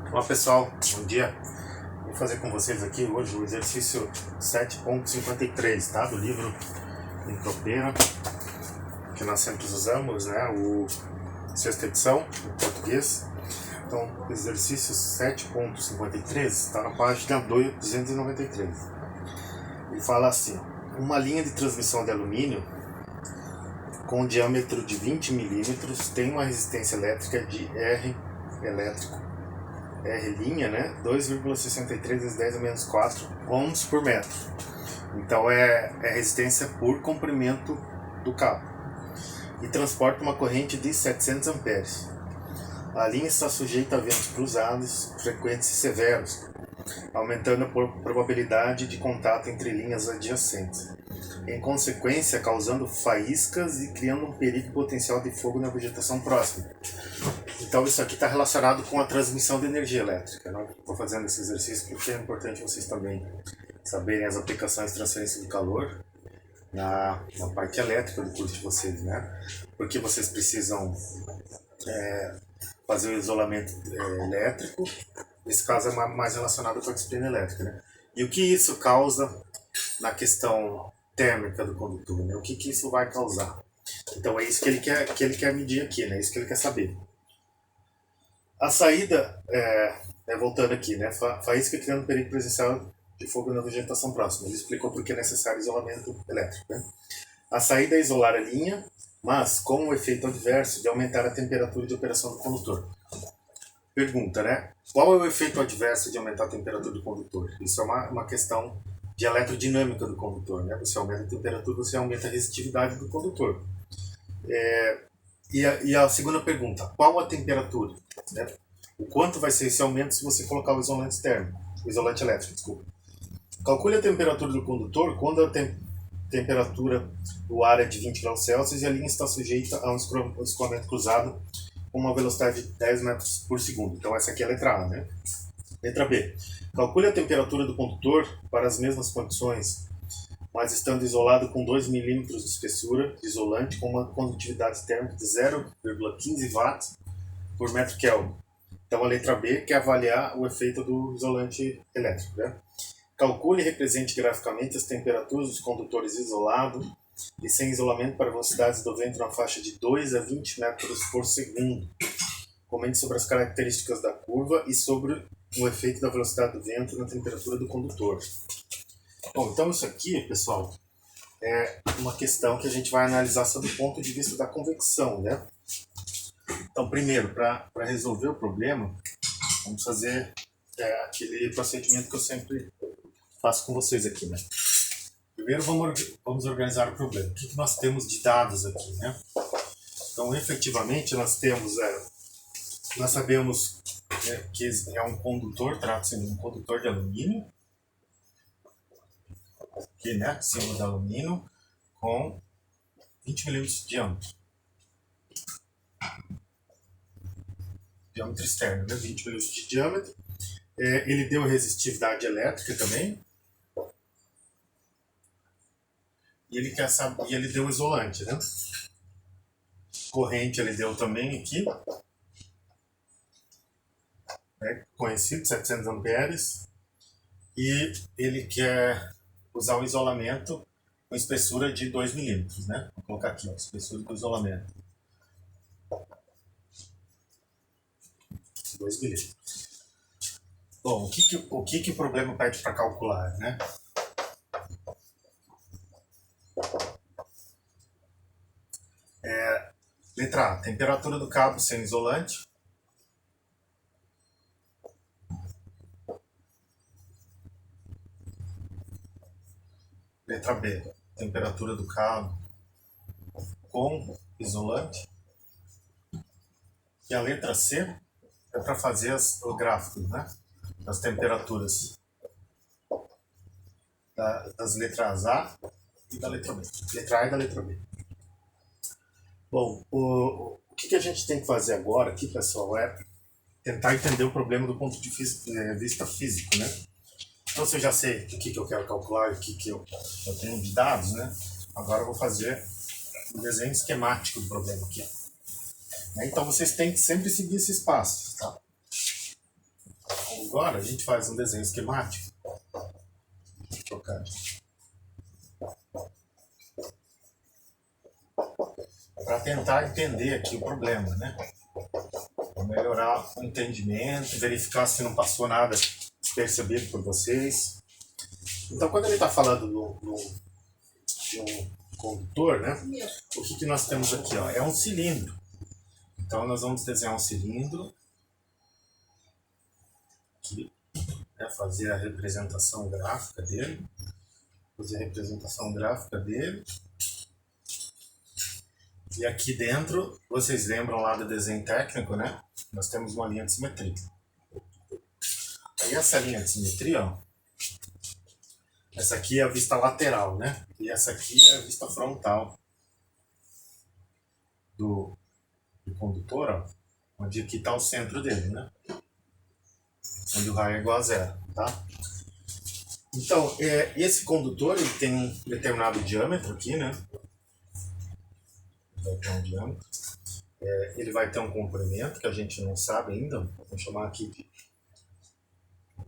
Olá pessoal, bom dia. Vou fazer com vocês aqui hoje o exercício 7.53, tá? Do livro Entropeira, que nós sempre usamos, né? O sexta edição, em português. Então, o exercício 7.53 está na página 293. Ele fala assim: uma linha de transmissão de alumínio com um diâmetro de 20 milímetros tem uma resistência elétrica de R elétrico R', né, 2,63 vezes 10 a menos 4 ohms por metro. Então é resistência por comprimento do cabo. E transporta uma corrente de 700 amperes. A linha está sujeita a ventos cruzados, frequentes e severos, aumentando a probabilidade de contato entre linhas adjacentes. Em consequência, causando faíscas e criando um perigo potencial de fogo na vegetação próxima. Então isso aqui está relacionado com a transmissão de energia elétrica. Não estou fazendo esse exercício porque é importante vocês também saberem as aplicações de transferência de calor na parte elétrica do curso de vocês, né? Porque vocês precisam fazer o isolamento elétrico. Nesse caso é mais relacionado com a disciplina elétrica, né? E o que isso causa na questão térmica do condutor, né? O que isso vai causar? Então é isso que ele quer medir aqui, né? É isso que ele quer saber. A saída, voltando aqui, né? Faísca criando perigo presencial de fogo na vegetação próxima. Ele explicou por que é necessário isolamento elétrico, né? A saída é isolar a linha, mas com o efeito adverso de aumentar a temperatura de operação do condutor. Pergunta, né? Qual é o efeito adverso de aumentar a temperatura do condutor? Isso é uma questão de eletrodinâmica do condutor, né? Você aumenta a temperatura, você aumenta a resistividade do condutor. E a segunda pergunta, qual a temperatura? Né? O quanto vai ser esse aumento se você colocar o isolante térmico, o isolante elétrico, desculpa. Calcule a temperatura do condutor quando a temperatura do ar é de 20 graus Celsius e a linha está sujeita a um escoamento cruzado com uma velocidade de 10 metros por segundo. Então essa aqui é a letra A, né? Letra B. Calcule a temperatura do condutor para as mesmas condições, mas estando isolado com 2 milímetros de espessura de isolante com uma condutividade térmica de 0,15 watts por metro Kelvin. Então a letra B quer avaliar o efeito do isolante elétrico, né? Calcule e represente graficamente as temperaturas dos condutores isolados e sem isolamento para velocidades do vento na faixa de 2 a 20 metros por segundo. Comente sobre as características da curva e sobre o efeito da velocidade do vento na temperatura do condutor. Bom, então isso aqui, pessoal, é uma questão que a gente vai analisar sob o ponto de vista da convecção, né? Então, primeiro, para resolver o problema, vamos fazer aquele procedimento que eu sempre faço com vocês aqui, né? Primeiro, vamos organizar o problema. O que nós temos de dados aqui, né? Então, efetivamente, nós sabemos que é um condutor, trata-se de um condutor de alumínio, aqui, né? Símbolo de alumínio, com 20 milímetros de diâmetro. Diâmetro externo, né? 20 milímetros de diâmetro. Ele deu resistividade elétrica também. E ele quer saber, e ele deu isolante, né? Corrente ele deu também aqui. Conhecido, 700 amperes. E ele quer usar o isolamento com espessura de 2 milímetros, né? Vou colocar aqui, ó, espessura do isolamento. 2 milímetros. Bom, o que o problema pede para calcular, né? Letra A, temperatura do cabo sem isolante. Letra B, temperatura do cabo com isolante. E a letra C é para fazer o gráfico, né? Das temperaturas das letras A e da letra B. Letra A e da letra B. Bom, o que a gente tem que fazer agora aqui, pessoal, é tentar entender o problema do ponto de vista físico, né? Então, se eu já sei o que eu quero calcular e o que eu tenho de dados, né? Agora eu vou fazer o desenho esquemático do problema aqui. Então, vocês têm que sempre seguir esses passos, tá? Agora a gente faz um desenho esquemático. Vou trocar aqui. Para tentar entender aqui o problema, né? Para melhorar o entendimento, verificar se não passou nada percebido por vocês. Então, quando ele está falando de um condutor, né? O que nós temos aqui? Ó? É um cilindro. Então, nós vamos desenhar um cilindro. Aqui, né? Fazer a representação gráfica dele. E aqui dentro, vocês lembram lá do desenho técnico, né? Nós temos uma linha de simetria. Aí essa linha de simetria, ó, essa aqui é a vista lateral, né? E essa aqui é a vista frontal do condutor, ó, onde aqui está o centro dele, né? Onde o raio é igual a zero, tá? Então, esse condutor ele tem um determinado diâmetro aqui, né? Vai ter um diâmetro. Ele vai ter um comprimento que a gente não sabe ainda. Vou chamar aqui de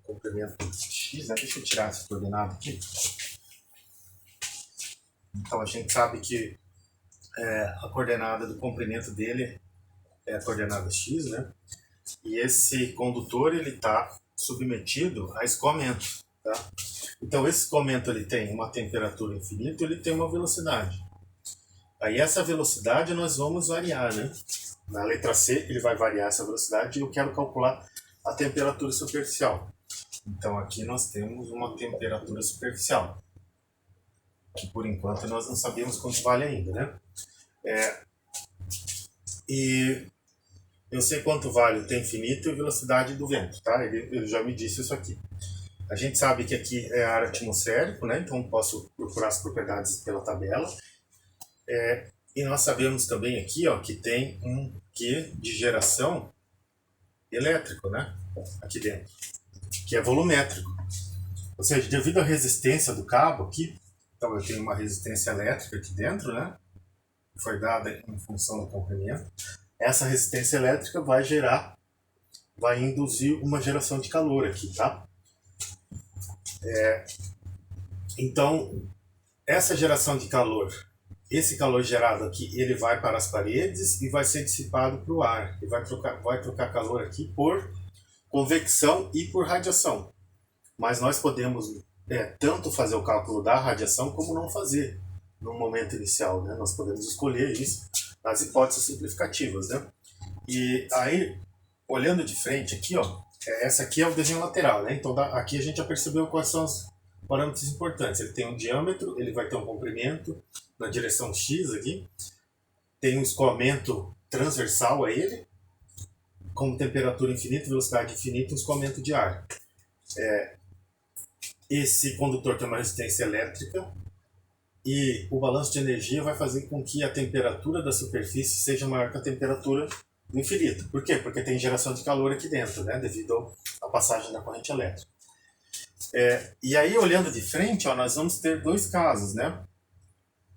comprimento x, né? Deixa eu tirar essa coordenada aqui. Então a gente sabe que a coordenada do comprimento dele é a coordenada x, né? E esse condutor ele está submetido a escoamento, tá? Então esse escoamento ele tem uma temperatura infinita, ele tem uma velocidade. Aí essa velocidade nós vamos variar, né? Na letra C ele vai variar essa velocidade e eu quero calcular a temperatura superficial. Então aqui nós temos uma temperatura superficial, que por enquanto nós não sabemos quanto vale ainda, né? E eu sei quanto vale o T infinito e a velocidade do vento, tá? Ele já me disse isso aqui. A gente sabe que aqui é ar atmosférico, né? Então posso procurar as propriedades pela tabela. E nós sabemos também aqui, ó, que tem um Q de geração elétrico, né? Aqui dentro, que é volumétrico. Ou seja, devido à resistência do cabo aqui, então eu tenho uma resistência elétrica aqui dentro, né? Que foi dada em função do comprimento. Essa resistência elétrica vai induzir uma geração de calor aqui, tá? Então, essa geração de calor, esse calor gerado aqui, ele vai para as paredes e vai ser dissipado para o ar. E vai trocar calor aqui por convecção e por radiação. Mas nós podemos tanto fazer o cálculo da radiação como não fazer no momento inicial, né? Nós podemos escolher isso nas hipóteses simplificativas, né? E aí, olhando de frente aqui, ó, essa aqui é o desenho lateral, né? Então aqui a gente já percebeu quais são os parâmetros importantes. Ele tem um diâmetro, ele vai ter um comprimento na direção x aqui, tem um escoamento transversal a ele, com temperatura infinita, velocidade infinita, um escoamento de ar. Esse condutor tem uma resistência elétrica e o balanço de energia vai fazer com que a temperatura da superfície seja maior que a temperatura do infinito. Por quê? Porque tem geração de calor aqui dentro, né? Devido à passagem da corrente elétrica. E aí, olhando de frente, ó, nós vamos ter dois casos, né?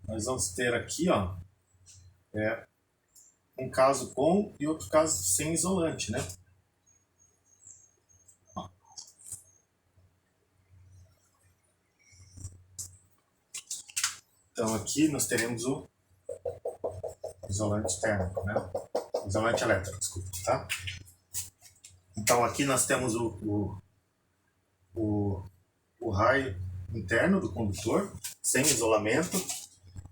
Nós vamos ter aqui, ó, um caso com e outro caso sem isolante, né? Então aqui nós teremos o isolante térmico, né? Isolante elétrico, desculpa, tá? Então aqui nós temos o raio interno do condutor, sem isolamento,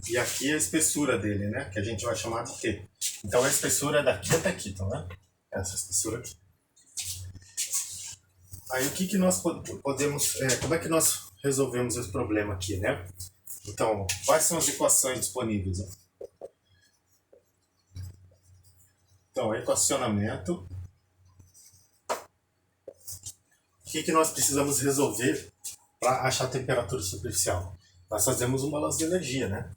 e aqui a espessura dele, né? Que a gente vai chamar de T. Então a espessura é daqui até aqui, tá vendo? Essa espessura aqui. Aí o que nós podemos, como é que nós resolvemos esse problema aqui, né? Então, quais são as equações disponíveis? Então, equacionamento. O que nós precisamos resolver para achar a temperatura superficial? Nós fazemos um balanço de energia, né?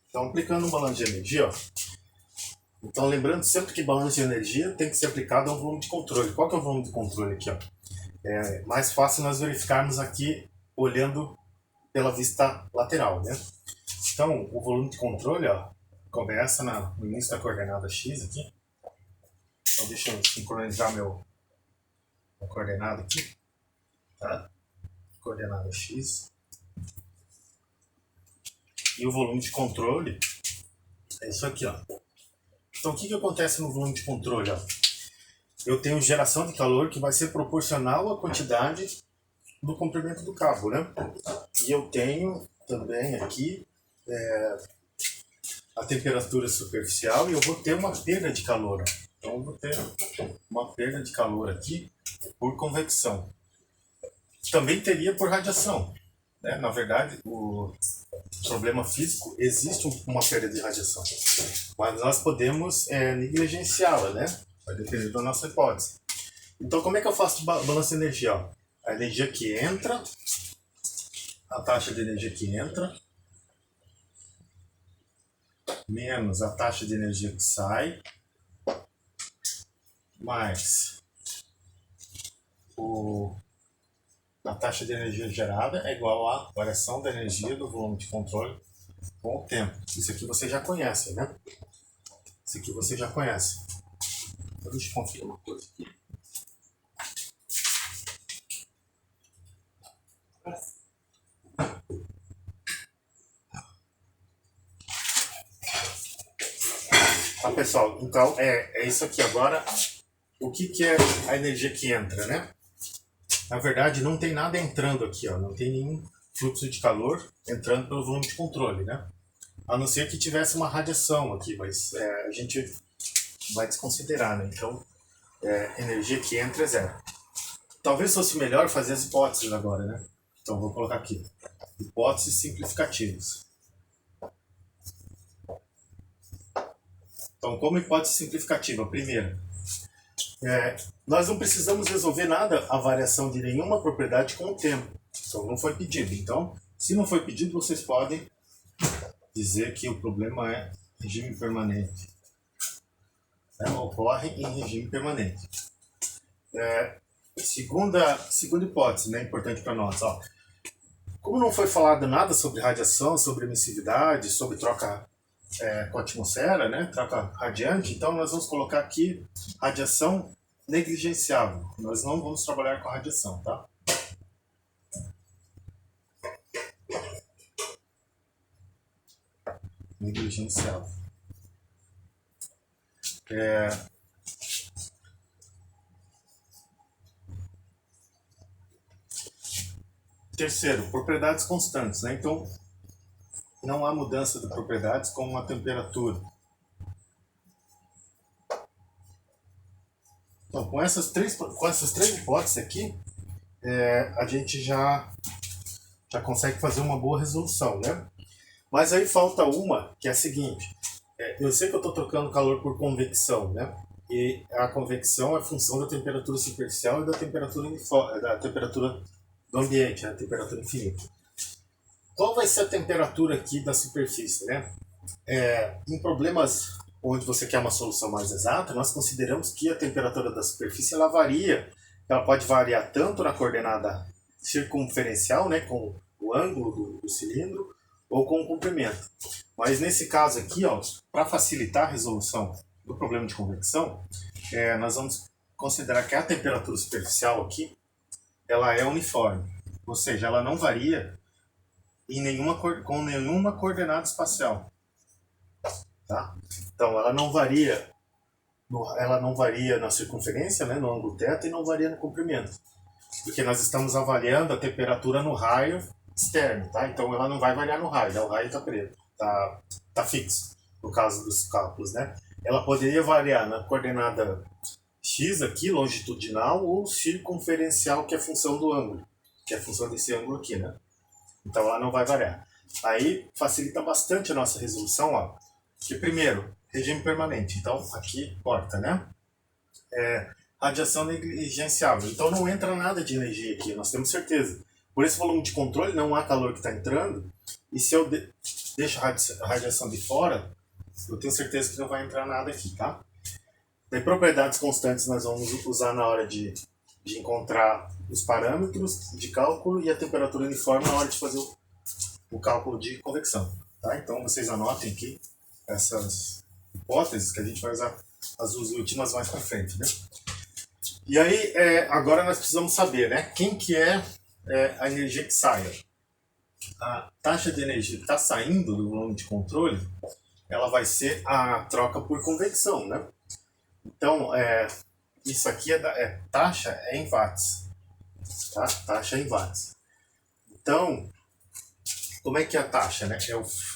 Então, aplicando um balanço de energia, ó. Então, lembrando sempre que balanço de energia tem que ser aplicado a um volume de controle. Qual que é o volume de controle aqui, ó? É mais fácil nós verificarmos aqui olhando pela vista lateral, né? Então, o volume de controle, ó, começa no início da coordenada x aqui. Então deixa eu sincronizar meu coordenada aqui, tá? Coordenada x. E o volume de controle é isso aqui, ó. Então o que acontece no volume de controle, ó? Eu tenho geração de calor que vai ser proporcional à quantidade do comprimento do cabo, né? E eu tenho também aqui a temperatura superficial e eu vou ter uma perda de calor. Então eu vou ter uma perda de calor aqui por convecção. Também teria por radiação, né? Na verdade, o problema físico existe uma perda de radiação, mas nós podemos negligenciá-la, né? Vai depender da nossa hipótese. Então como é que eu faço o balanço de energia? Ó? A energia que entra, a taxa de energia que entra, menos a taxa de energia que sai, mais a taxa de energia gerada é igual à variação da energia do volume de controle com o tempo. Isso aqui você já conhece, né? Isso aqui você já conhece. Então, deixa eu conferir uma coisa aqui. Tá, pessoal? Então, é isso aqui agora. O que é a energia que entra, né? Na verdade, não tem nada entrando aqui, ó. Não tem nenhum fluxo de calor entrando pelo volume de controle, né? A não ser que tivesse uma radiação aqui, mas a gente vai desconsiderar, né? Então, energia que entra é zero. Talvez fosse melhor fazer as hipóteses agora, né? Então, vou colocar aqui. Hipóteses simplificativas. Então, como hipótese simplificativa, primeiro, nós não precisamos resolver nada a variação de nenhuma propriedade com o tempo. Então, não foi pedido. Então, se não foi pedido, vocês podem dizer que o problema é regime permanente. Ocorre em regime permanente. Segunda hipótese, né, importante para nós. Ó. Como não foi falado nada sobre radiação, sobre emissividade, sobre troca com a atmosfera, né, troca radiante, então nós vamos colocar aqui radiação negligenciável. Nós não vamos trabalhar com a radiação, tá? Negligenciável. Terceiro, propriedades constantes, né? Então, não há mudança de propriedades como a temperatura. Então, com essas três hipóteses aqui, a gente já consegue fazer uma boa resolução, né? Mas aí falta uma, que é a seguinte. Eu sei que eu estou trocando calor por convecção, né? E a convecção é função da temperatura superficial e da temperatura do ambiente, a temperatura infinita. Qual vai ser a temperatura aqui da superfície, né? Em problemas onde você quer uma solução mais exata, nós consideramos que a temperatura da superfície ela varia. Ela pode variar tanto na coordenada circunferencial, né, com o ângulo do cilindro, ou com o comprimento. Mas nesse caso aqui, para facilitar a resolução do problema de convecção, nós vamos considerar que a temperatura superficial aqui ela é uniforme, ou seja, ela não varia com nenhuma coordenada espacial, tá? Então ela não varia na circunferência, né, no ângulo θ, e não varia no comprimento, porque nós estamos avaliando a temperatura no raio externo, tá? Então ela não vai variar no raio, né? O raio está preto, tá fixo no caso dos cálculos, né? Ela poderia variar na coordenada x aqui, longitudinal, ou circunferencial, que é a função do ângulo, que é a função desse ângulo aqui, né? Então ela não vai variar. Aí facilita bastante a nossa resolução, ó. Que primeiro, regime permanente. Então aqui corta, né? Radiação negligenciável. Então não entra nada de energia aqui, nós temos certeza. Por esse volume de controle não há calor que está entrando. E se eu deixo a radiação de fora, eu tenho certeza que não vai entrar nada aqui, tá? Daí propriedades constantes nós vamos usar na hora de encontrar os parâmetros de cálculo e a temperatura uniforme na hora de fazer o cálculo de convecção, tá? Então vocês anotem aqui essas hipóteses que a gente vai usar as últimas mais para frente, né? E aí, agora nós precisamos saber, né? Quem que é a energia que sai. A taxa de energia que está saindo do volume de controle, ela vai ser a troca por convecção, né? Então, isso aqui taxa em watts, tá? Taxa em watts. Então, como é que é a taxa, né?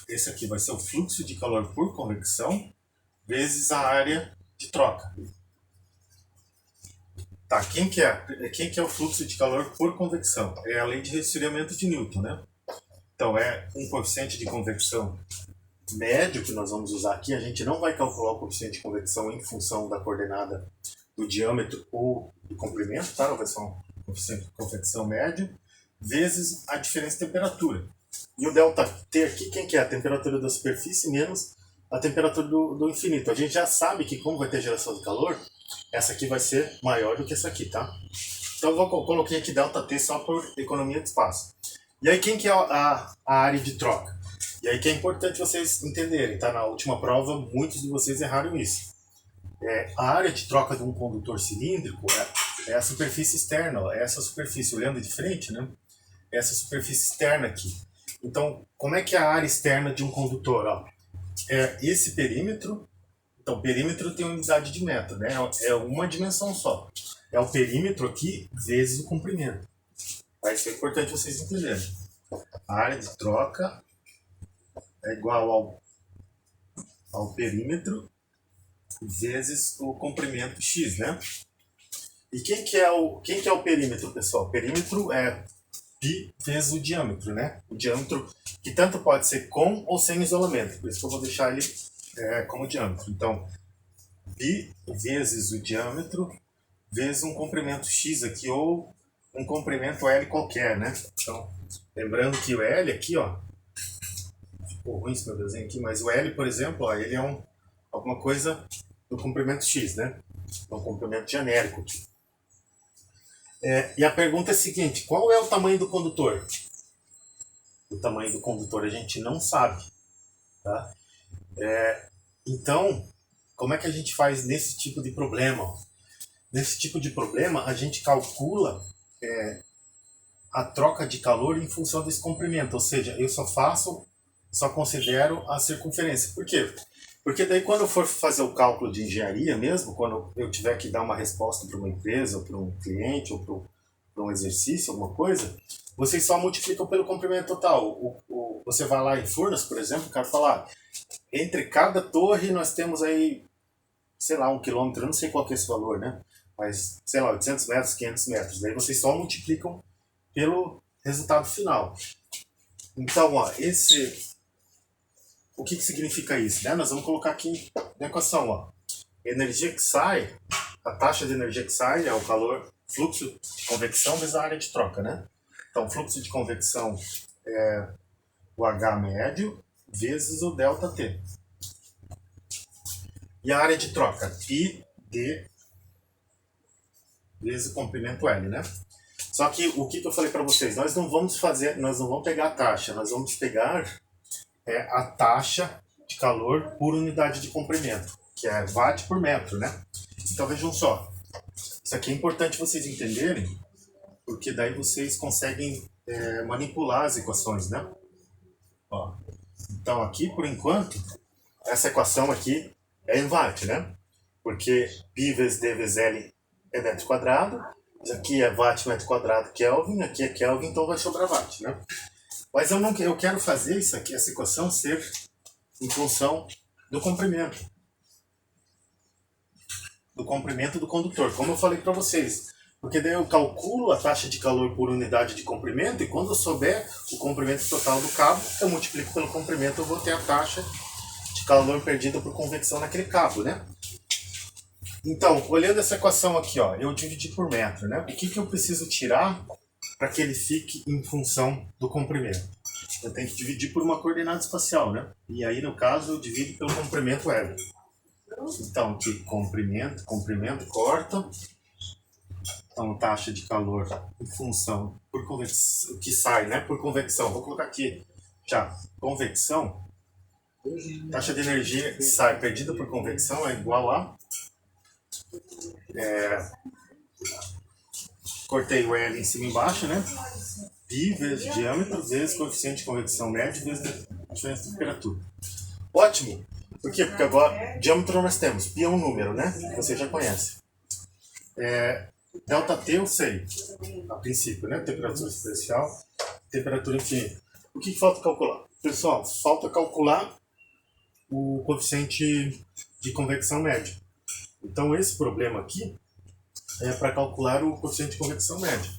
Esse aqui vai ser o fluxo de calor por convecção vezes a área de troca. Tá, quem que é o fluxo de calor por convecção? É a lei de resfriamento de Newton, né? Então, é um coeficiente de convecção médio que nós vamos usar aqui. A gente não vai calcular o coeficiente de convecção em função da coordenada do diâmetro ou do comprimento, tá? Vai ser um coeficiente de convecção médio vezes a diferença de temperatura. E o ΔT aqui, quem que é? A temperatura da superfície menos a temperatura do infinito. A gente já sabe que como vai ter geração de calor, essa aqui vai ser maior do que essa aqui, tá? Então eu coloquei aqui ΔT só por economia de espaço. E aí quem que é a área de troca? E aí que é importante vocês entenderem, tá? Na última prova, muitos de vocês erraram isso. A área de troca de um condutor cilíndrico é a superfície externa, ó, é essa superfície, olhando de frente, né? Essa superfície externa aqui. Então, como é que é a área externa de um condutor? Ó? É esse perímetro. Então, perímetro tem unidade de metro, né? É uma dimensão só. É o perímetro aqui vezes o comprimento. Isso é importante vocês entenderem. A área de troca é igual ao perímetro vezes o comprimento x, né? E quem que é o perímetro, pessoal? O perímetro é π vezes o diâmetro, né? O diâmetro que tanto pode ser com ou sem isolamento. Por isso que eu vou deixar ele como diâmetro. Então, π vezes o diâmetro vezes um comprimento x aqui, ou um comprimento L qualquer, né? Então, lembrando que o L aqui, ó, ficou ruim esse meu desenho aqui, mas o L, por exemplo, ó, ele é alguma coisa do comprimento x, né? É um comprimento genérico aqui. E a pergunta é a seguinte: qual é o tamanho do condutor? O tamanho do condutor a gente não sabe, tá? Então, como é que a gente faz nesse tipo de problema? Nesse tipo de problema, a gente calcula a troca de calor em função desse comprimento, ou seja, eu só considero a circunferência. Por quê? Porque daí quando eu for fazer o cálculo de engenharia mesmo, quando eu tiver que dar uma resposta para uma empresa, ou para um cliente, ou para um exercício, alguma coisa, vocês só multiplicam pelo comprimento total. Você vai lá em Furnas, por exemplo, o cara fala, entre cada torre nós temos aí, sei lá, 1 quilômetro, eu não sei qual que é esse valor, né? Mas, sei lá, 800 metros, 500 metros. Daí vocês só multiplicam pelo resultado final. Então, ó, o que significa isso? Né? Nós vamos colocar aqui na equação. Ó. Energia que sai, a taxa de energia que sai é o calor, fluxo de convecção vezes a área de troca. Né? Então, fluxo de convecção é o H médio vezes o ΔT. E a área de troca, I, D vezes o comprimento L. Né? Só que o que eu falei para vocês? Nós não vamos pegar a taxa, nós vamos pegar a taxa de calor por unidade de comprimento, que é watt por metro, né? Então vejam só, isso aqui é importante vocês entenderem, porque daí vocês conseguem manipular as equações, né? Ó, então aqui, por enquanto, essa equação aqui é em watt, né? Porque π vezes d vezes L é metro quadrado, isso aqui é watt metro quadrado Kelvin, aqui é Kelvin, então vai sobrar watt, né? Mas eu quero fazer isso aqui, essa equação ser em função do comprimento. Do comprimento do condutor, como eu falei para vocês. Porque daí eu calculo a taxa de calor por unidade de comprimento, e quando eu souber o comprimento total do cabo, eu multiplico pelo comprimento, eu vou ter a taxa de calor perdida por convecção naquele cabo, né? Então, olhando essa equação aqui, ó, eu dividi por metro, né? O que eu preciso tirar para que ele fique em função do comprimento? Eu tenho que dividir por uma coordenada espacial, né? E aí, no caso, eu divido pelo comprimento L. Então, aqui, comprimento, corta. Então, taxa de calor em função, por convecção, que sai, né? Por convecção. Vou colocar aqui já, convecção. taxa de energia que sai perdida por convecção é igual a... cortei o L em cima e embaixo, né? Pi vezes diâmetro vezes coeficiente de convecção médio vezes a diferença de temperatura. Ótimo! Por quê? Porque agora, diâmetro nós temos. Pi é um número, né? Você já conhece. Delta T eu sei, a princípio, né? Temperatura superficial, temperatura infinita. O que falta calcular? Pessoal, falta calcular o coeficiente de convecção médio. Então, esse problema aqui é para calcular o coeficiente de convecção médio.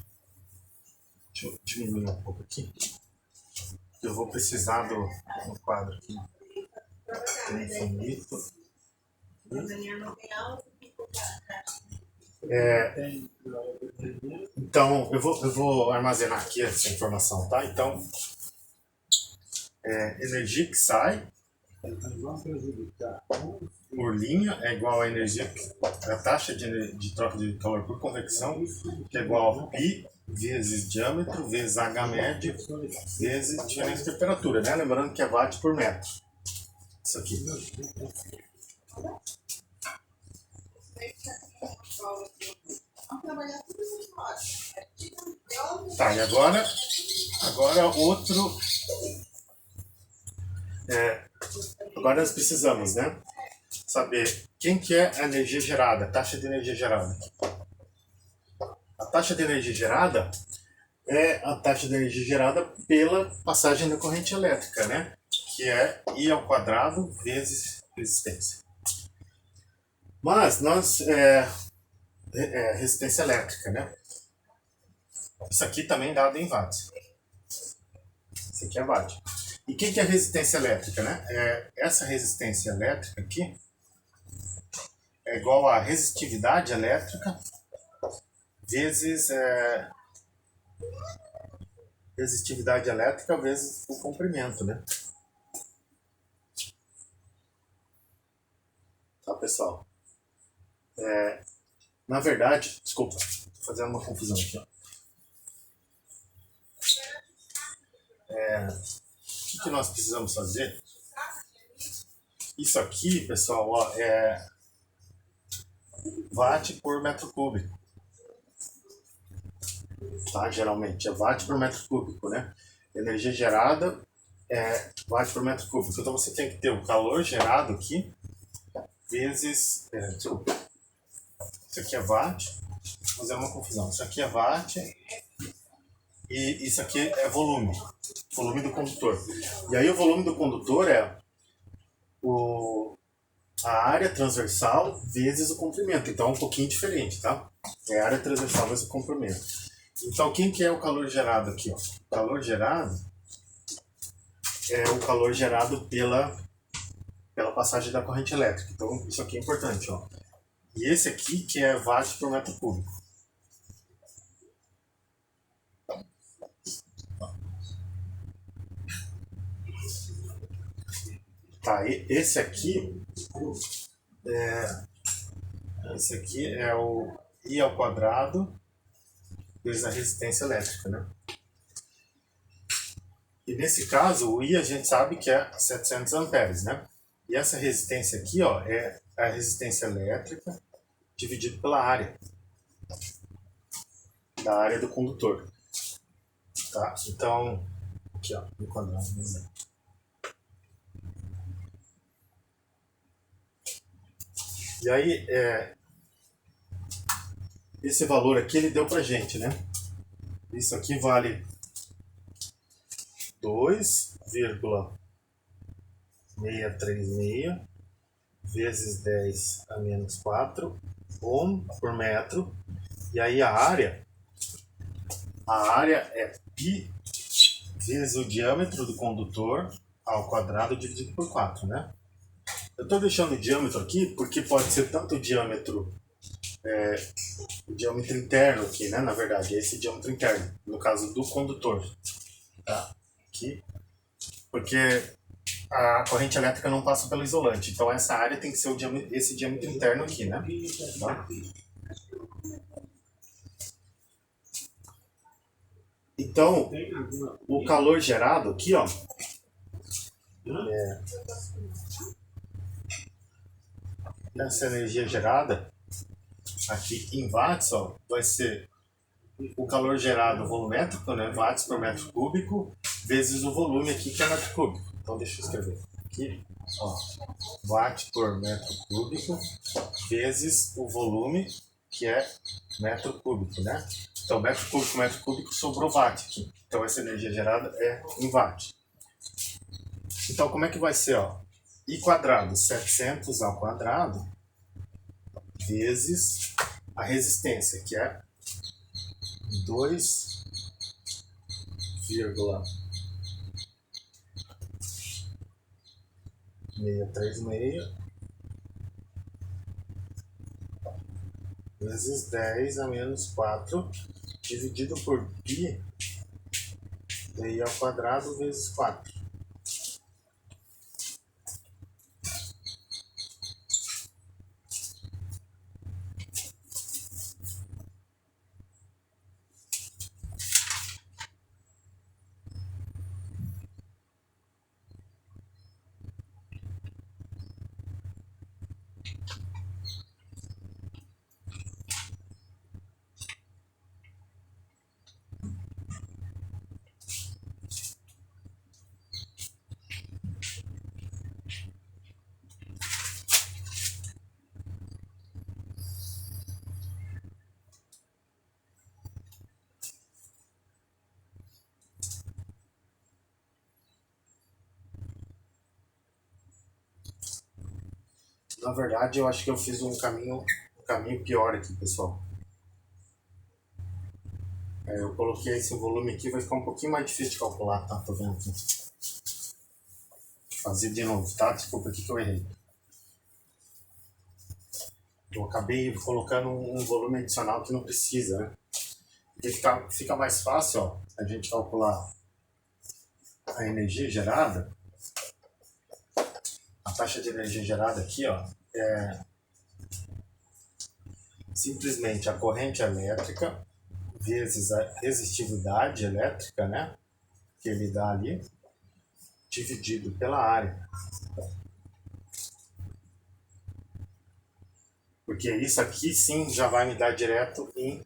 Deixa eu diminuir um pouco aqui. Eu vou precisar do quadro aqui. Infinito. Então, eu vou armazenar aqui essa informação, tá? Então, energia que sai por linha é igual a energia, a taxa de troca de calor por convecção, que é igual a π vezes diâmetro vezes H médio vezes diferença de temperatura, né? Lembrando que é watt por metro. Isso aqui. Tá, e agora outro... agora nós precisamos, né, saber quem que é a energia gerada, a taxa de energia gerada. A taxa de energia gerada é a taxa de energia gerada pela passagem da corrente elétrica, né, que é I ao quadrado vezes resistência. Mas nós... resistência elétrica, né? Isso aqui também é dado em watts. Isso aqui é watt. E o que é resistência elétrica, né? Essa resistência elétrica aqui é igual a resistividade elétrica vezes resistividade elétrica vezes o comprimento, né? Tá, pessoal? Na verdade, desculpa, tô fazendo uma confusão aqui, ó. O que nós precisamos fazer? Isso aqui, pessoal, ó, é watt por metro cúbico. Tá? Geralmente é watt por metro cúbico, né? Energia gerada é watt por metro cúbico. Então você tem que ter o calor gerado aqui vezes... isso aqui é watt. Vou fazer uma confusão. Isso aqui é watt e isso aqui é volume. Volume do condutor. E aí o volume do condutor é a área transversal vezes o comprimento. Então é um pouquinho diferente, tá? É a área transversal vezes o comprimento. Então quem que é o calor gerado aqui? Ó? O calor gerado é o calor gerado pela passagem da corrente elétrica. Então isso aqui é importante, ó. E esse aqui que é watt por metro cúbico. Tá, esse aqui é o I ao quadrado vezes a resistência elétrica, né? E nesse caso, o I a gente sabe que é 700 amperes, né? E essa resistência aqui, ó, é a resistência elétrica dividido pela área da área do condutor. Tá? Então, aqui, ó, no quadrado, né? E aí, esse valor aqui ele deu pra gente, né? Isso aqui vale 2,636 vezes 10 a menos 4 ohm por metro. E aí a área é π vezes o diâmetro do condutor ao quadrado dividido por 4, né? Eu estou deixando o diâmetro aqui porque pode ser tanto o diâmetro interno aqui, né? Na verdade, esse diâmetro interno, no caso do condutor, tá? Aqui, porque a corrente elétrica não passa pelo isolante, então essa área tem que ser esse diâmetro interno aqui, né? Tá? Então, o calor gerado aqui, ó, essa energia gerada aqui em watts, ó, vai ser o calor gerado volumétrico, né, watts por metro cúbico, vezes o volume aqui, que é metro cúbico. Então deixa eu escrever aqui, ó, watt por metro cúbico, vezes o volume, que é metro cúbico, né? Então metro cúbico sobrou watt aqui. Então essa energia gerada é em watt. Então como é que vai ser, ó? I quadrado, 700 ao quadrado, vezes a resistência, que é 2,636 vezes 10 a menos 4 dividido por π daí ao quadrado vezes 4. Na verdade, eu acho que eu fiz um caminho pior aqui, pessoal. Eu coloquei esse volume aqui, vai ficar um pouquinho mais difícil de calcular, tá? Tô vendo aqui. Vou fazer de novo, tá? Desculpa aqui que eu errei. Eu acabei colocando um volume adicional que não precisa, né? Porque fica mais fácil, ó, a gente calcular a energia gerada. A taxa de energia gerada aqui, ó, é simplesmente a corrente elétrica vezes a resistividade elétrica, né, que ele dá ali, dividido pela área. Porque isso aqui sim já vai me dar direto em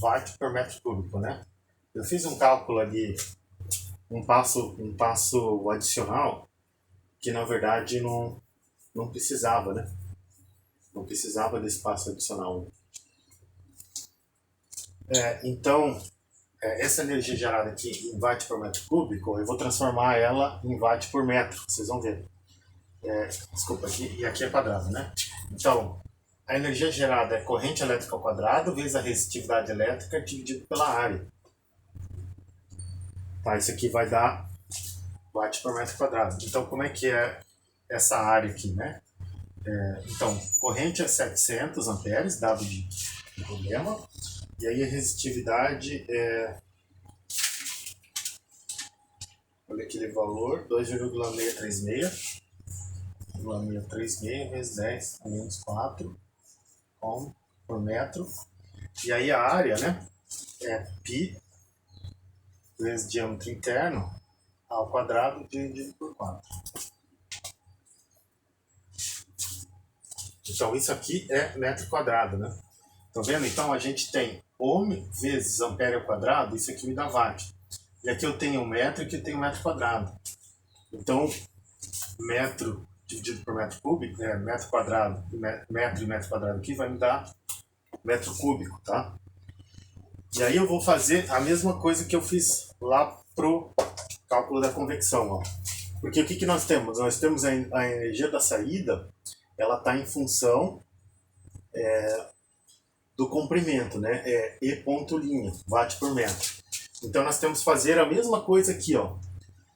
watt por metro cúbico, né? Eu fiz um cálculo ali, um passo adicional, que na verdade não precisava, né? Não precisava desse passo adicional. Então, essa energia gerada aqui em watt por metro cúbico, eu vou transformar ela em watt por metro, vocês vão ver. Desculpa, aqui e aqui é quadrado, né? Então, a energia gerada é corrente elétrica ao quadrado vezes a resistividade elétrica dividido pela área. Tá, isso aqui vai dar watt por metro quadrado. Então, como é que é essa área aqui, né? Então, corrente é 700 amperes, dado de problema. E aí a resistividade é... Olha aquele valor, 2,636. 2,636 vezes 10 a menos 4 ohm por metro. E aí a área, né? É π vezes diâmetro interno ao quadrado dividido por 4. Então isso aqui é metro quadrado, né? Estão vendo? Então a gente tem ohm vezes ampere ao quadrado, isso aqui me dá watt. E aqui eu tenho metro e aqui eu tenho metro quadrado. Então, metro dividido por metro cúbico, metro quadrado, metro e metro quadrado aqui vai me dar metro cúbico, tá? E aí eu vou fazer a mesma coisa que eu fiz lá pro cálculo da convecção, ó. Porque o que nós temos? Nós temos a energia da saída, ela está em função do comprimento, né? E ponto linha, watt por metro. Então nós temos que fazer a mesma coisa aqui, ó.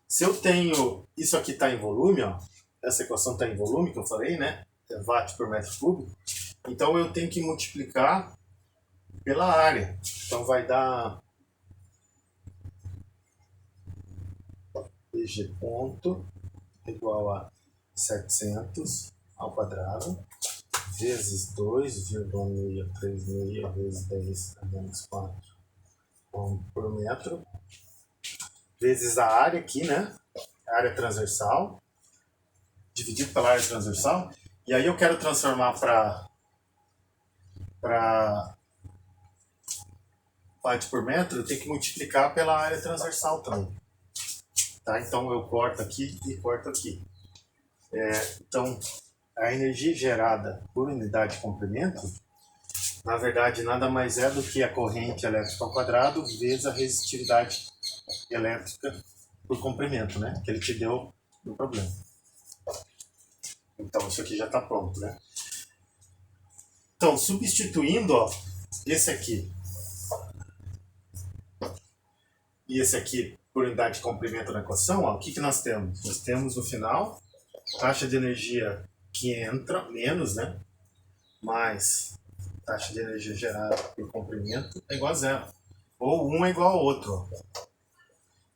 Se eu tenho, isso aqui está em volume, ó, essa equação está em volume que eu falei, né? Watt por metro cúbico. Então eu tenho que multiplicar pela área. Então vai dar PG ponto igual a 700 ao quadrado vezes 2,636 vezes 10 a menos 4 ohm por metro vezes a área aqui, né? área transversal, dividido pela área transversal, e aí eu quero transformar para parte por metro, eu tenho que multiplicar pela área transversal também. Tá? Então eu corto aqui e corto aqui. Então, a energia gerada por unidade de comprimento, na verdade, nada mais é do que a corrente elétrica ao quadrado vezes a resistividade elétrica por comprimento, né? Que ele te deu no problema. Então, isso aqui já está pronto, né? Então, substituindo, ó, esse aqui e esse aqui por unidade de comprimento na equação, ó, o que nós temos? Nós temos no final taxa de energia que entra, menos, né? Mais taxa de energia gerada por comprimento é igual a zero. Ou um é igual ao outro. Ó.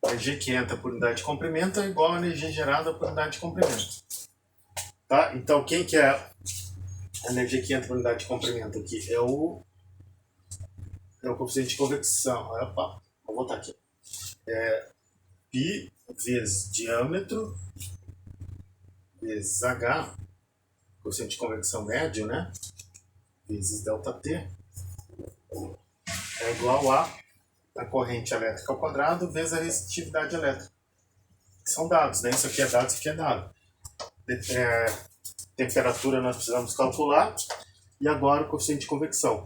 A energia que entra por unidade de comprimento é igual a energia gerada por unidade de comprimento. Tá? Então, quem que é a energia que entra por unidade de comprimento aqui? É o coeficiente de convecção. Opa, vou voltar aqui. Π vezes diâmetro vezes H, coeficiente de convecção médio, né? Vezes ΔT, é igual a corrente elétrica ao quadrado vezes a resistitividade elétrica. São dados, né? Isso aqui é dado, isso aqui é dado. Temperatura nós precisamos calcular. E agora o coeficiente de convecção.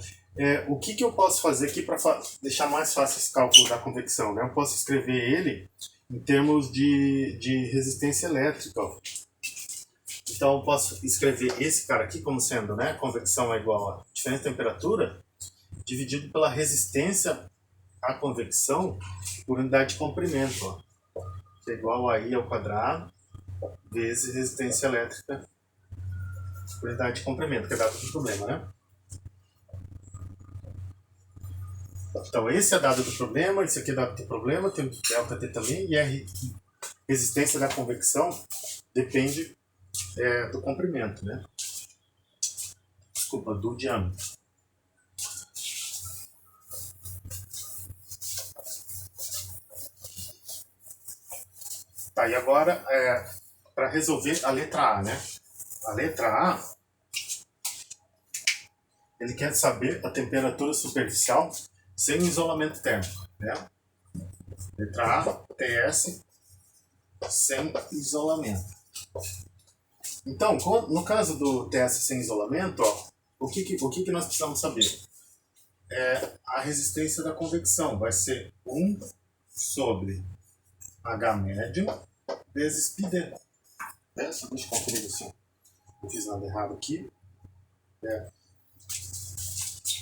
O que eu posso fazer aqui para deixar mais fácil esse cálculo da convecção? Né? Eu posso escrever ele em termos de resistência elétrica. Ó. Então eu posso escrever esse cara aqui como sendo, né? Convecção é igual a diferença de temperatura dividido pela resistência à convecção por unidade de comprimento. Ó. Que é igual a I ao quadrado vezes resistência elétrica por unidade de comprimento, que é dado do problema, né? Então, esse é dado do problema, esse aqui é dado do problema, tem ΔT também, e a resistência da convecção depende do comprimento, né? Desculpa, do diâmetro. Tá, e agora, para resolver a letra A, né? A letra A, ele quer saber a temperatura superficial sem isolamento térmico, né? Letra A, TS, sem isolamento. Então, no caso do TS sem isolamento, ó, o que nós precisamos saber? A resistência da convecção vai ser 1 sobre H médio vezes πd. Deixa eu conferir assim. Não fiz nada errado aqui.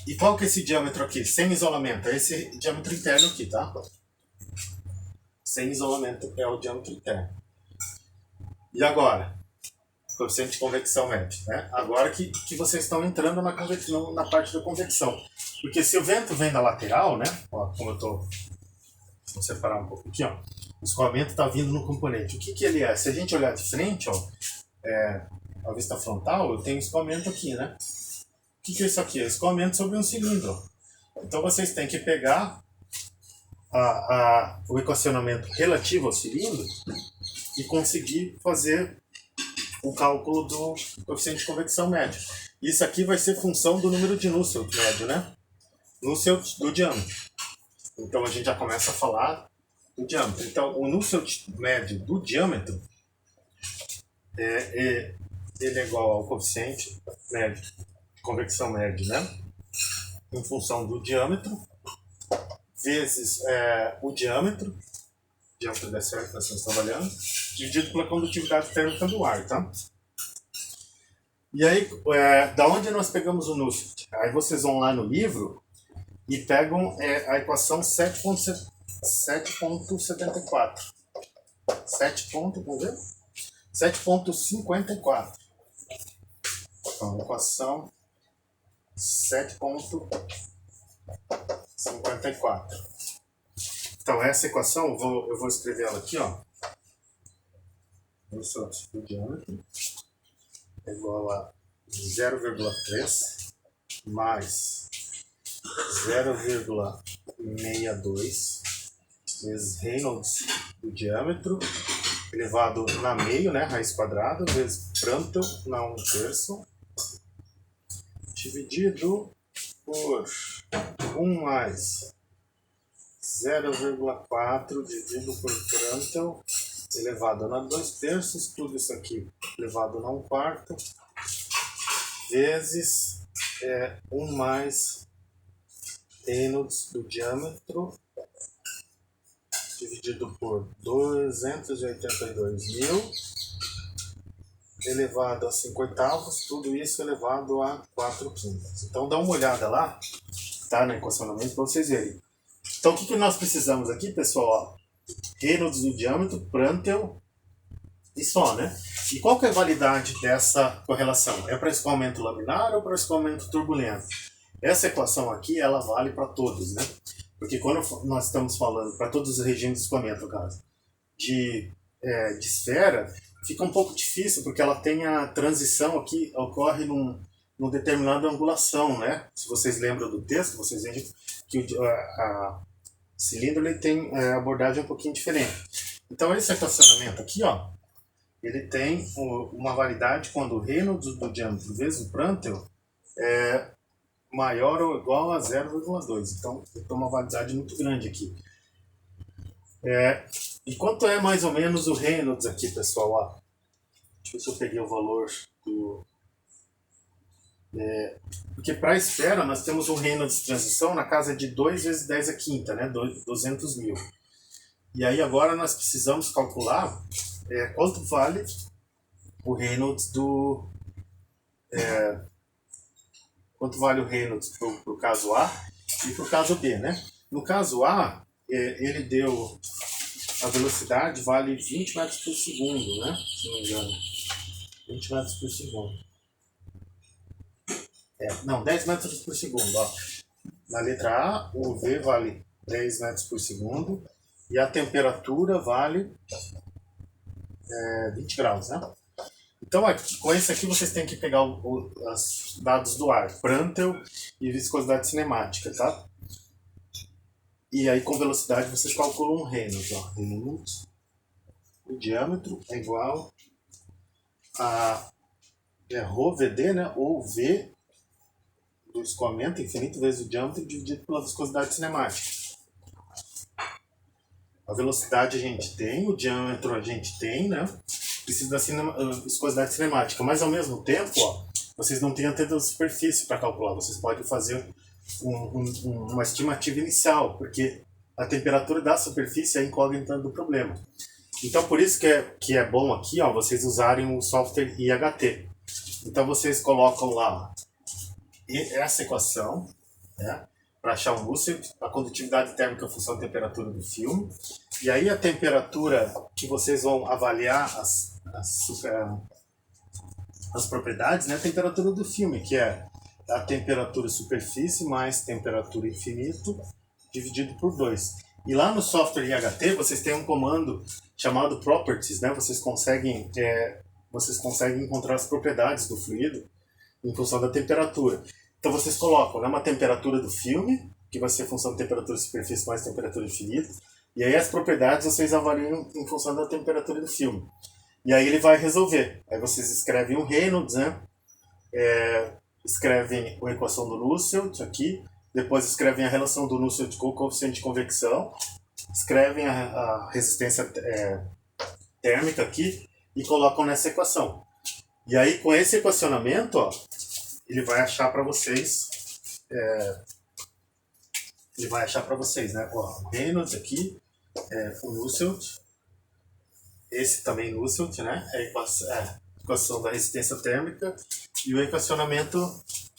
E qual que é esse diâmetro aqui? Sem isolamento. É esse diâmetro interno aqui, tá? Sem isolamento é o diâmetro interno. E agora? Coeficiente de convecção médio. Né? Agora que vocês estão entrando na parte da convecção. Porque se o vento vem da lateral, né? Ó, como eu estou... Vou separar um pouco aqui, ó. O escoamento está vindo no componente. O que ele é? Se a gente olhar de frente, ó, a vista frontal, eu tenho escoamento aqui, né? O que é isso aqui? É escoamento sobre um cilindro. Então vocês têm que pegar o equacionamento relativo ao cilindro e conseguir fazer o cálculo do coeficiente de convecção médio. Isso aqui vai ser função do número de Nusselt médio, né? Nusselt do diâmetro. Então a gente já começa a falar do diâmetro. Então o Nusselt médio do diâmetro ele é igual ao coeficiente médio, convecção médio, né? Em função do diâmetro vezes o diâmetro dá certo, nós estamos trabalhando, dividido pela condutividade térmica do ar, tá? E aí, da onde nós pegamos o Nusselt? Aí vocês vão lá no livro e pegam a equação 7.74. 7.54. Então, equação 7.54. Então, essa equação, eu vou escrever ela aqui, ó. Nusselt do diâmetro é igual a 0,3 mais 0,62 vezes Reynolds do diâmetro elevado na meio, né, raiz quadrada, vezes Prandtl na 1/3, dividido por 1 mais 0,4 dividido por Prandtl, elevado na 2/3, tudo isso aqui elevado na 1/4, vezes 1 mais Reynolds do diâmetro, dividido por 282.000, elevado a 5/8, tudo isso elevado a 4/5. Então dá uma olhada lá, tá, no equacionamento, para vocês verem. Então o que nós precisamos aqui, pessoal? Reynolds do diâmetro, Prandtl e só, né? E qual que é a validade dessa correlação? É para escoamento laminar ou para escoamento turbulento? Essa equação aqui, ela vale para todos, né? Porque quando nós estamos falando, para todos os regimes de escoamento, no caso, de esfera, fica um pouco difícil, porque ela tem a transição aqui, ocorre num determinada angulação, né? Se vocês lembram do texto, vocês veem que a cilindro ele tem abordagem um pouquinho diferente. Então esse equacionamento aqui, ó, ele tem uma validade quando o Reynolds do diâmetro vezes o Prandtl é maior ou igual a 0,2. Então tem uma validade muito grande aqui. E quanto é mais ou menos o Reynolds aqui, pessoal? Ó, deixa eu ver se eu peguei o valor do... porque para a esfera nós temos um Reynolds de transição na casa de 2 vezes 10 a quinta, né? 200.000. E aí agora nós precisamos calcular quanto vale o Reynolds do... quanto vale o Reynolds para o caso A e para o caso B, né? No caso A, ele deu... a velocidade vale 20 metros por segundo, né? Se não me engano. 20 metros por segundo. Não, 10 metros por segundo, ó. Na letra A, o V vale 10 metros por segundo e a temperatura vale 20 graus, né? Então, com esse aqui, vocês têm que pegar os dados do ar, Prandtl e viscosidade cinemática, tá? E aí, com velocidade, vocês calculam um Reynolds, ó. Reynolds, o diâmetro é igual a ρVd, né? Ou V do escoamento infinito vezes o diâmetro dividido pela viscosidade cinemática. A velocidade a gente tem, o diâmetro a gente tem, né? Precisa da viscosidade cinemática, mas ao mesmo tempo, ó, vocês não têm a da superfície para calcular. Vocês podem fazer uma estimativa inicial, porque a temperatura da superfície é a incógnita do problema. Então por isso que é bom aqui, ó, vocês usarem o software IHT. Então vocês colocam lá essa equação, né, para achar o Nusselt, a condutividade térmica em função da temperatura do filme, e aí a temperatura que vocês vão avaliar as propriedades, né, a temperatura do filme, que é a temperatura superfície mais temperatura infinito dividido por 2. E lá no software IHT vocês têm um comando chamado Properties, né, vocês conseguem encontrar as propriedades do fluido em função da temperatura. Então vocês colocam, né, uma temperatura do filme, que vai ser a função da temperatura superfície mais temperatura infinita, e aí as propriedades vocês avaliam em função da temperatura do filme. E aí ele vai resolver. Aí vocês escrevem o Reynolds, né? Escrevem a equação do Nusselt aqui, depois escrevem a relação do Nusselt com o coeficiente de convecção, escrevem a resistência térmica aqui e colocam nessa equação. E aí com esse equacionamento, ó, ele vai achar para vocês, né? Ó, o Reynolds aqui, o Nusselt, esse também Nusselt, né? A equação da resistência térmica e o equacionamento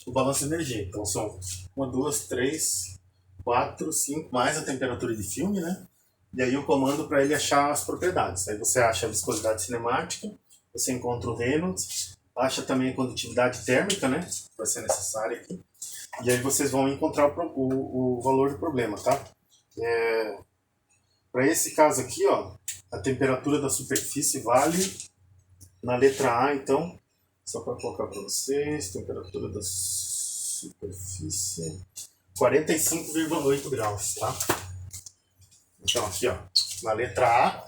do balanço de energia. Então são 1, 2, 3, 4, 5, mais a temperatura de filme, né? E aí o comando para ele achar as propriedades. Aí você acha a viscosidade cinemática, você encontra o Reynolds, acha também a condutividade térmica, né? Vai ser necessária aqui. E aí vocês vão encontrar o valor do problema, tá? Para esse caso aqui, ó, a temperatura da superfície vale, na letra A, então, só para colocar para vocês, temperatura da superfície, 45,8 graus, tá? Então aqui, ó, na letra A,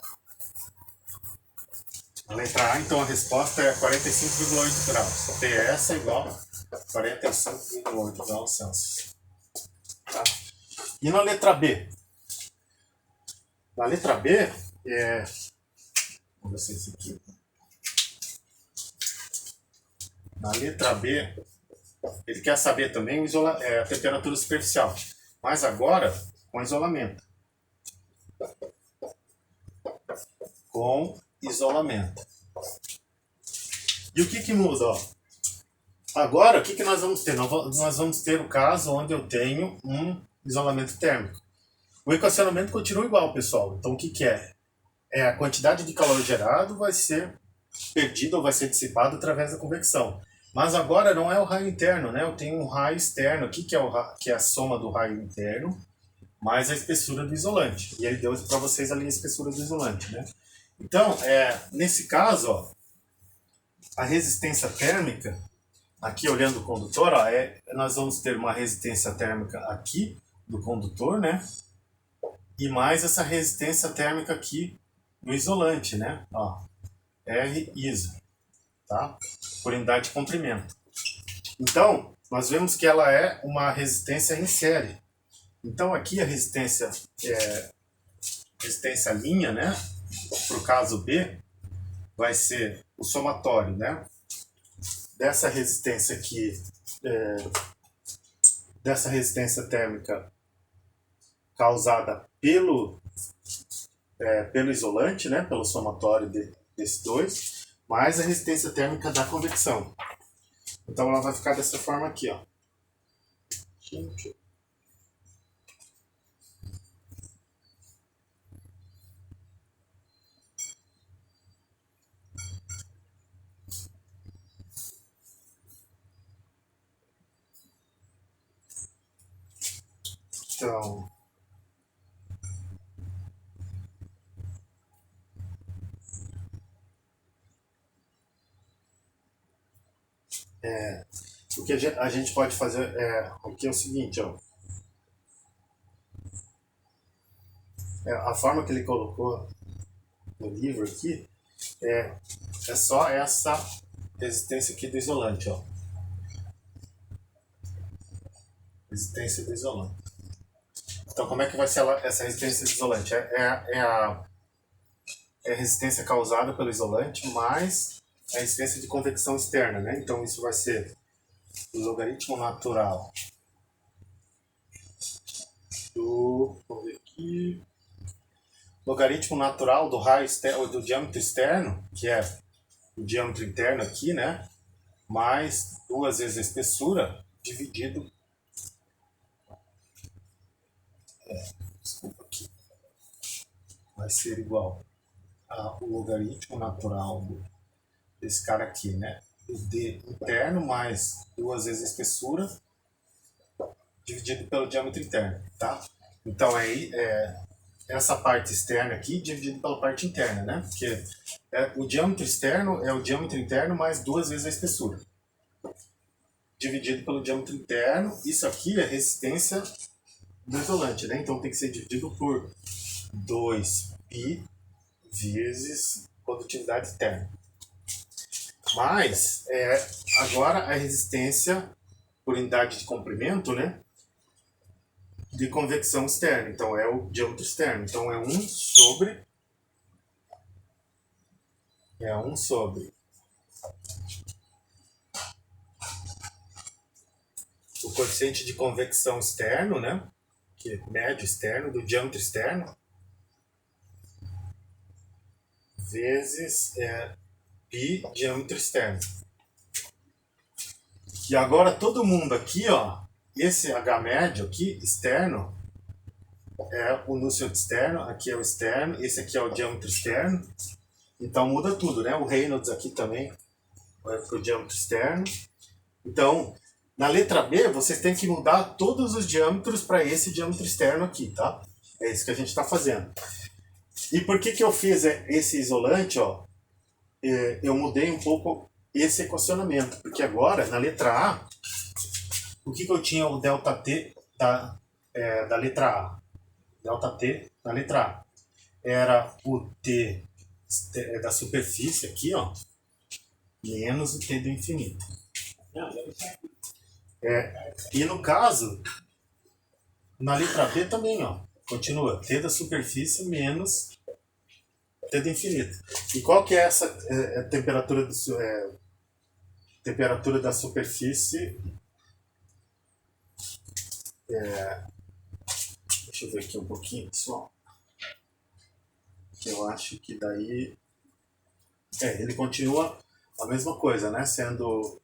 A letra A, então a resposta é 45,8 graus. A PS é igual a 45,8 graus Celsius. Tá? E na letra B? Na letra B, vamos ver se é esse aqui. Na letra B, ele quer saber também a temperatura superficial, mas agora com isolamento. Com isolamento. E o que muda? Ó? Agora, o que nós vamos ter? Nós vamos ter o caso onde eu tenho um isolamento térmico. O equacionamento continua igual, pessoal. Então, o que é? A quantidade de calor gerado vai ser perdida ou vai ser dissipada através da convecção. Mas agora não é o raio interno, né? Eu tenho um raio externo aqui, que é a soma do raio interno mais a espessura do isolante. E ele deu para vocês ali a espessura do isolante, né? Então, nesse caso, ó, a resistência térmica, aqui olhando o condutor, ó, nós vamos ter uma resistência térmica aqui do condutor, né? E mais essa resistência térmica aqui do isolante, né? Ó, R iso, tá? Por unidade de comprimento. Então, nós vemos que ela é uma resistência em série. Então, aqui a resistência linha, né? Para o caso B, vai ser o somatório, né? Dessa resistência aqui, dessa resistência térmica causada pelo isolante, né? Pelo somatório desses dois, mais a resistência térmica da convecção. Então ela vai ficar dessa forma aqui, ó. Então, o que a gente pode fazer aqui é o seguinte, ó. A forma que ele colocou no livro aqui é só essa resistência aqui do isolante, ó. Resistência do isolante. Então, como é que vai ser essa resistência do isolante? É a resistência causada pelo isolante mais a resistência de convecção externa, né? Então, isso vai ser o logaritmo natural vamos ver aqui, logaritmo natural do raio externo, do diâmetro externo, que é o diâmetro interno aqui, né? Mais 2 vezes a espessura dividido desculpa aqui, vai ser igual ao logaritmo natural desse cara aqui, né? O D interno mais 2 vezes a espessura dividido pelo diâmetro interno, tá? Então aí essa parte externa aqui dividido pela parte interna, né? Porque o diâmetro externo é o diâmetro interno mais 2 vezes a espessura dividido pelo diâmetro interno. Isso aqui é resistência do isolante, né? Então tem que ser dividido por 2π vezes condutividade externa. Mas agora a resistência por unidade de comprimento, né? De convecção externa. Então é o diâmetro externo. Então é 1 sobre o coeficiente de convecção externo, né? Que é médio externo, do diâmetro externo, vezes π diâmetro externo. E agora todo mundo aqui, ó, esse H médio aqui, externo, é o Nusselt externo, aqui é o externo, esse aqui é o diâmetro externo. Então muda tudo, né? O Reynolds aqui também vai para o diâmetro externo. Então, na letra B, vocês têm que mudar todos os diâmetros para esse diâmetro externo aqui, tá? É isso que a gente está fazendo. E por que eu fiz esse isolante, ó? Eu mudei um pouco esse equacionamento, porque agora, na letra A, o que eu tinha o ΔT da letra A? ΔT na letra A era o T da superfície aqui, ó, menos o T do infinito. E no caso, na letra B também, ó, continua T da superfície menos T do infinito. E qual que é essa temperatura temperatura da superfície? Deixa eu ver aqui um pouquinho, pessoal. Eu acho que daí ele continua a mesma coisa, né? Sendo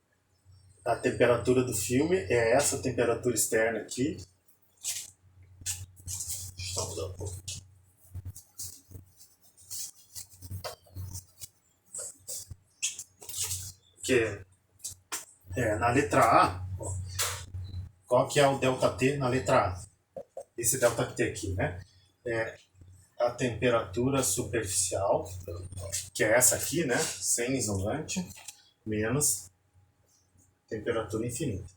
a temperatura do filme é essa temperatura externa aqui. Deixa eu mudar um pouco aqui. Porque na letra A, qual que é o ΔT na letra A? Esse ΔT aqui, né? É a temperatura superficial, que é essa aqui, né? Sem isolante, menos temperatura infinita.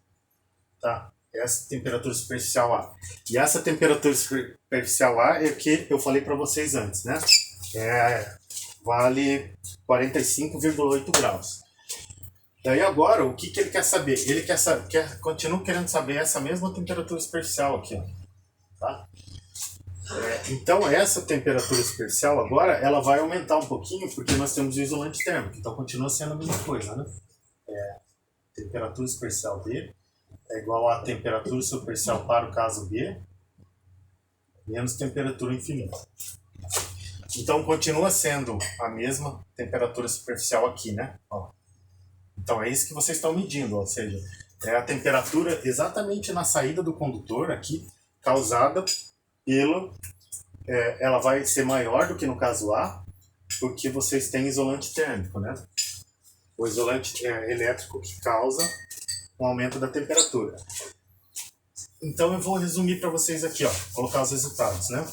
Tá? Essa temperatura superficial A. E essa temperatura superficial A é o que eu falei para vocês antes, né? Vale 45,8 graus. Daí agora, o que ele quer saber? Ele continua querendo saber essa mesma temperatura superficial aqui, ó. Tá? Então essa temperatura superficial agora, ela vai aumentar um pouquinho, porque nós temos o isolante térmico, então continua sendo a mesma coisa, né? Temperatura superficial B é igual a temperatura superficial para o caso B, menos temperatura infinita. Então continua sendo a mesma temperatura superficial aqui, né? Ó. Então é isso que vocês estão medindo, ou seja, é a temperatura exatamente na saída do condutor aqui, causada pelo... ela vai ser maior do que no caso A, porque vocês têm isolante térmico, né? O isolante elétrico que causa um aumento da temperatura. Então eu vou resumir para vocês aqui, ó, colocar os resultados, né?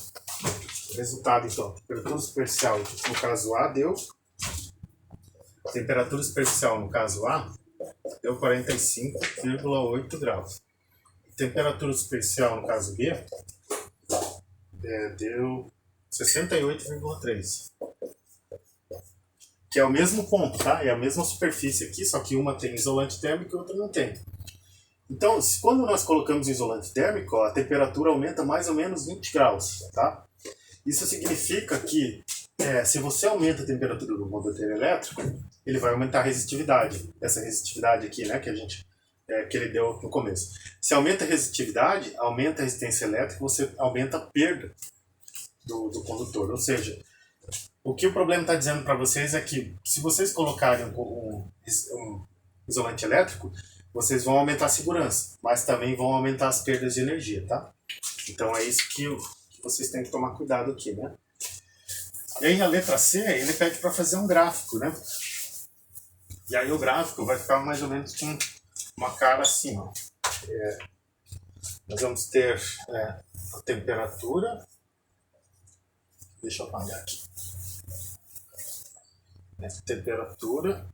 O resultado, então, temperatura superficial no caso A deu... Temperatura superficial no caso A deu 45,8 graus. Temperatura superficial no caso B deu 68,3. Que é o mesmo ponto, tá? É a mesma superfície aqui, só que uma tem isolante térmico e outra não tem. Então, quando nós colocamos isolante térmico, ó, a temperatura aumenta mais ou menos 20 graus, tá? Isso significa que se você aumenta a temperatura do condutor elétrico, ele vai aumentar a resistitividade. Essa resistitividade aqui, né, que ele deu no começo. Se aumenta a resistitividade, aumenta a resistência elétrica, você aumenta a perda do condutor. Ou seja, o que o problema está dizendo para vocês é que se vocês colocarem um isolante elétrico, vocês vão aumentar a segurança, mas também vão aumentar as perdas de energia, tá? Então é isso que vocês têm que tomar cuidado aqui, né? E aí a letra C, ele pede para fazer um gráfico, né? E aí o gráfico vai ficar mais ou menos com uma cara assim, ó. Nós vamos ter a temperatura. Deixa eu apagar aqui. Temperatura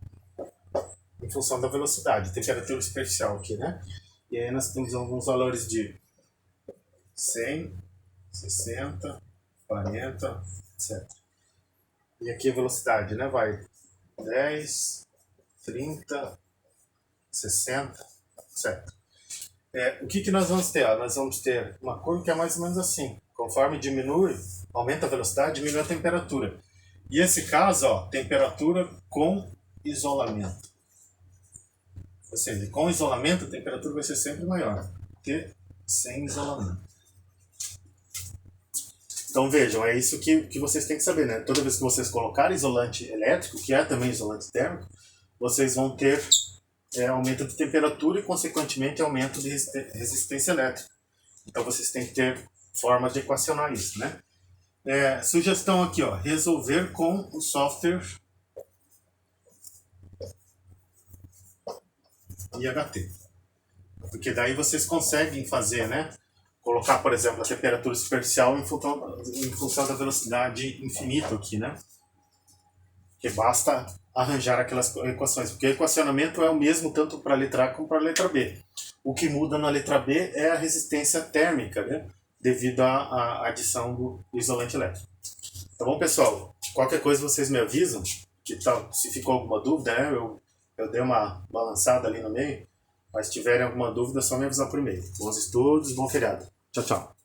em função da velocidade, temperatura superficial aqui, né? E aí nós temos alguns valores de 100, 60, 40, etc. E aqui a velocidade, né? Vai 10, 30, 60, etc. O que nós vamos ter? Nós vamos ter uma curva que é mais ou menos assim. Conforme diminui, aumenta a velocidade, diminui a temperatura. E esse caso, ó, temperatura com isolamento. Ou seja, com isolamento a temperatura vai ser sempre maior que sem isolamento. Então vejam, é isso que vocês têm que saber, né? Toda vez que vocês colocarem isolante elétrico, que é também isolante térmico, vocês vão ter aumento de temperatura e, consequentemente, aumento de resistência elétrica. Então vocês têm que ter formas de equacionar isso, né? Sugestão aqui, ó, resolver com o software IHT. Porque daí vocês conseguem fazer, né? Colocar, por exemplo, a temperatura superficial em função da velocidade infinita aqui, né? Que basta arranjar aquelas equações, porque o equacionamento é o mesmo tanto para a letra A como para a letra B. O que muda na letra B é a resistência térmica, né? Devido à adição do isolante elétrico. Tá bom, pessoal? Qualquer coisa vocês me avisam, que tal, se ficou alguma dúvida, né? Eu dei uma balançada ali no meio, mas se tiverem alguma dúvida, é só me avisar por e-mail. Bons estudos, bom feriado. Tchau, tchau.